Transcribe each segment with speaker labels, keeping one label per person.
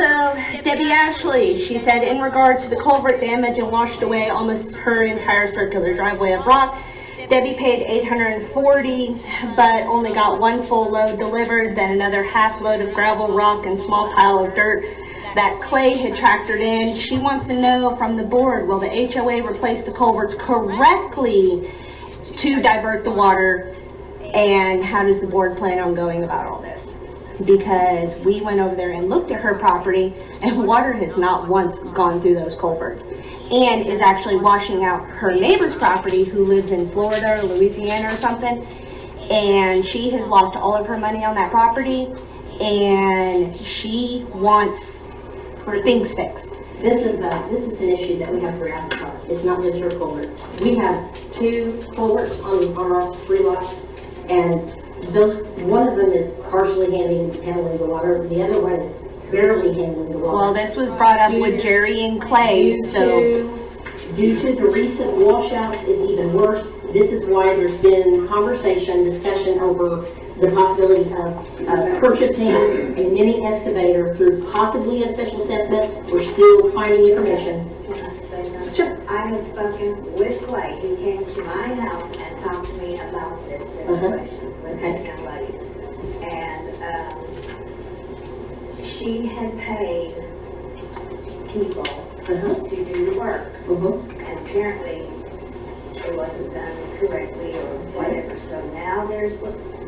Speaker 1: Also, Debbie Ashley, she said in regards to the culvert damage and washed away almost her entire circular driveway of rock, Debbie paid $840, but only got one full load delivered, then another half load of gravel, rock, and small pile of dirt that Clay had tractored in. She wants to know from the board, will the HOA replace the culverts correctly to divert the water, and how does the board plan on going about all this? Because we went over there and looked at her property, and water has not once gone through those culverts, and is actually washing out her neighbor's property who lives in Florida or Louisiana or something, and she has lost all of her money on that property, and she wants things fixed.
Speaker 2: This is an issue that we have throughout the park. It's not just her culvert. We have 2 culverts on our 3 lots, and one of them is partially handling the water. The other one is barely handling the water.
Speaker 1: Well, this was brought up with Jerry and Clay,
Speaker 2: Due to the recent washouts, it's even worse. This is why there's been discussion over the possibility of purchasing a mini excavator through possibly a special assessment. We're still finding information.
Speaker 3: Can I say something?
Speaker 2: Sure.
Speaker 3: I have spoken with Clay. He came to my house and talked to me about this situation with this young lady. And she had paid people to do the work. And apparently it wasn't done correctly or whatever. So now there's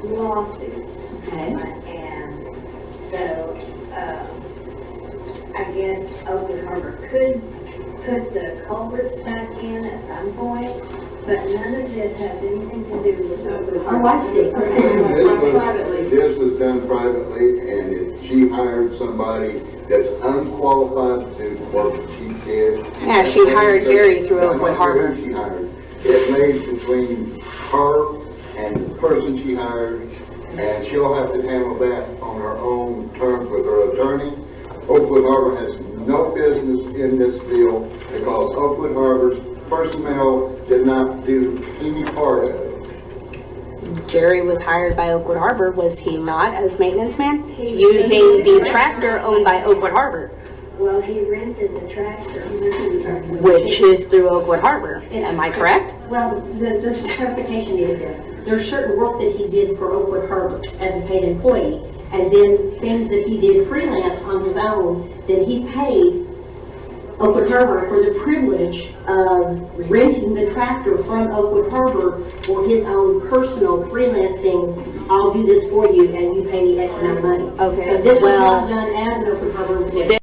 Speaker 3: lawsuits. And so I guess Oakwood Harbor could put the culverts back in at some point, but none of this has anything to do with Oakwood Harbor.
Speaker 2: Oh, I see.
Speaker 4: This was done privately, and if she hired somebody that's unqualified to do what she did.
Speaker 1: Yeah, she hired Jerry through Oakwood Harbor.
Speaker 4: She hired. It made between her and the person she hired, and she'll have to handle that on her own terms with her attorney. Oakwood Harbor has no business in this deal because Oakwood Harbor's personnel did not do any part of it.
Speaker 1: Jerry was hired by Oakwood Harbor, was he not, as maintenance man? Using the tractor owned by Oakwood Harbor.
Speaker 3: Well, he rented the tractor.
Speaker 1: Which is through Oakwood Harbor. Am I correct?
Speaker 2: Well, there's clarification needed there. There's certain work that he did for Oakwood Harbor as a paid employee, and then things that he did freelance on his own, then he paid Oakwood Harbor for the privilege of renting the tractor from Oakwood Harbor for his own personal freelancing. I'll do this for you and you pay me X amount of money.
Speaker 1: Okay.
Speaker 2: So this was not done as an Oakwood Harbor employee.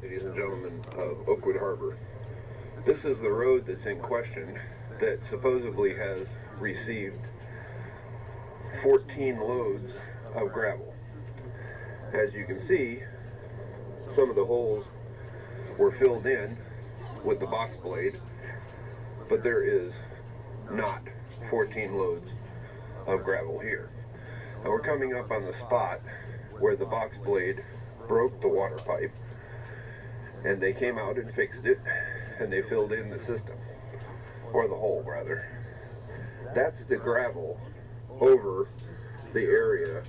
Speaker 5: Ladies and gentlemen of Oakwood Harbor, this is the road that's in question that supposedly has received 14 loads of gravel. As you can see, some of the holes were filled in with the box blade, but there is not 14 loads of gravel here. Now we're coming up on the spot where the box blade broke the water pipe, and they came out and fixed it, and they filled in the system, or the hole rather. That's the gravel over the area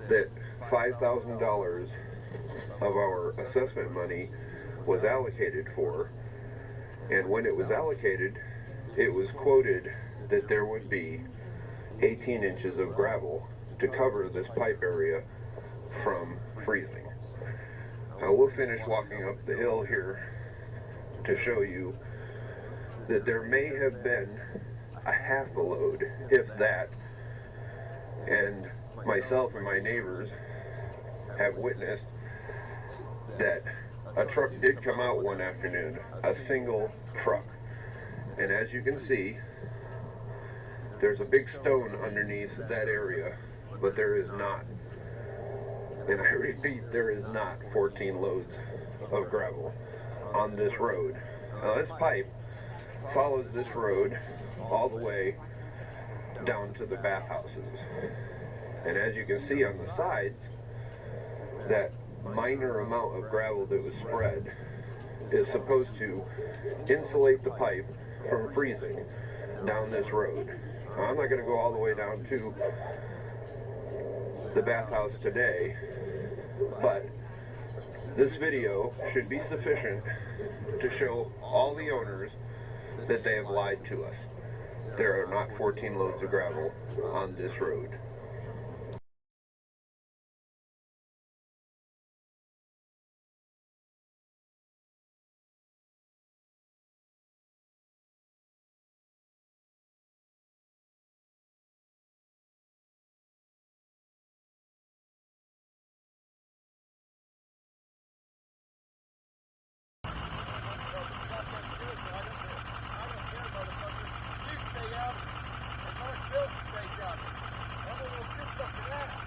Speaker 5: that $5,000 of our assessment money was allocated for. And when it was allocated, it was quoted that there would be 18 inches of gravel to cover this pipe area from freezing. Now we'll finish walking up the hill here to show you that there may have been a half a load, if that, and myself and my neighbors have witnessed that a truck did come out one afternoon, a single truck. And as you can see, there's a big stone underneath that area, but there is not, and I repeat, there is not 14 loads of gravel on this road. Now this pipe follows this road all the way down to the bathhouses. And as you can see on the sides, that minor amount of gravel that was spread is supposed to insulate the pipe from freezing down this road. Now, I'm not going to go all the way down to the bathhouse today, but this video should be sufficient to show all the owners that they have lied to us. There are not 14 loads of gravel on this road.
Speaker 6: Stay out, and Mark Bill can stay out. I'm gonna go get stuff to that.